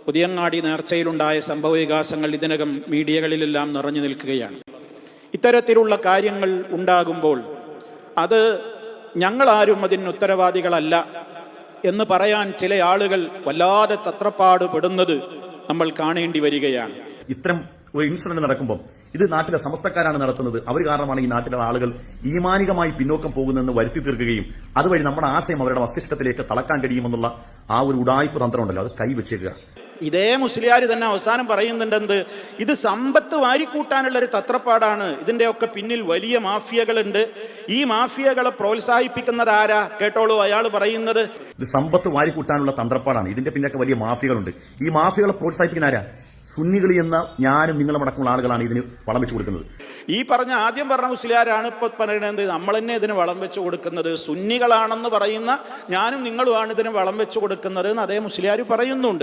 പുതിയങ്ങാടി നേർച്ചയിലുണ്ടായ സംഭവവികാസങ്ങൾ ഇതിനകം മീഡിയകളിലെല്ലാം നിറഞ്ഞു നിൽക്കുകയാണ്. ഇത്തരത്തിലുള്ള കാര്യങ്ങൾ ഉണ്ടാകുമ്പോൾ അത് ഞങ്ങളാരും അതിന് ഉത്തരവാദികളല്ല എന്ന് പറയാൻ ചില ആളുകൾ വല്ലാതെ തത്രപ്പാട് പെടുന്നത് നമ്മൾ കാണേണ്ടി വരികയാണ്. ഇത്തരം ഒരു ഇൻസിഡന്റ് നടക്കുമ്പോൾ ഇത് നാട്ടിലെ സമസ്തക്കാരാണ് നടത്തുന്നത്, അവർ കാരണമാണ് ഈ നാട്ടിലെ ആളുകൾ ഈമാനികമായി പിന്നോക്കം പോകുന്നതെന്ന് വരുത്തി തീർക്കുകയും അതുവഴി നമ്മുടെ ആശയം അവരുടെ മസ്തിഷ്കത്തിലേക്ക് തളക്കാൻ കഴിയുമെന്നുള്ള ആ ഒരു ഉഡായിപ്പ് തന്ത്രമുണ്ടല്ലോ, അത് കൈവച്ചേക്കുക. ഇതേ മുസ്ലിയാർ തന്നെ അവസാനം പറയുന്നുണ്ടെന്ത്, ഇത് സമ്പത്ത് വാരിക്കൂട്ടാനുള്ള ഒരു തത്രപ്പാടാണ്, ഇതിന്റെയൊക്കെ പിന്നിൽ വലിയ മാഫിയകളുണ്ട്, ഈ മാഫിയകളെ പ്രോത്സാഹിപ്പിക്കുന്നത് ആരാ? കേട്ടോളൂ അയാൾ പറയുന്നത്. ഇത് സമ്പത്ത് വാരിക്കൂട്ടാനുള്ള തന്ത്രപ്പാടാണ്, ഇതിന്റെ പിന്നൊക്കെ വലിയ മാഫിയകളുണ്ട്. ഈ മാഫിയകളെ പ്രോത്സാഹിപ്പിക്കുന്ന ആരാ? സുന്നികളി എന്ന ഞാനും നിങ്ങളും അടക്കമുള്ള ആളുകളാണ് ഇതിന് വളം വെച്ചു കൊടുക്കുന്നത്. ഈ ആദ്യം പറഞ്ഞ മുസ്ലിയാരാണ് ഇപ്പൊ പറയുന്നത് നമ്മൾ തന്നെ ഇതിന് വളം വെച്ചു കൊടുക്കുന്നത്, സുന്നികളാണെന്ന് പറയുന്ന ഞാനും നിങ്ങളുമാണ് ഇതിന് വളം വെച്ചു കൊടുക്കുന്നത് എന്ന് അതേ മുസ്ലിയാർ പറയുന്നുണ്ട്.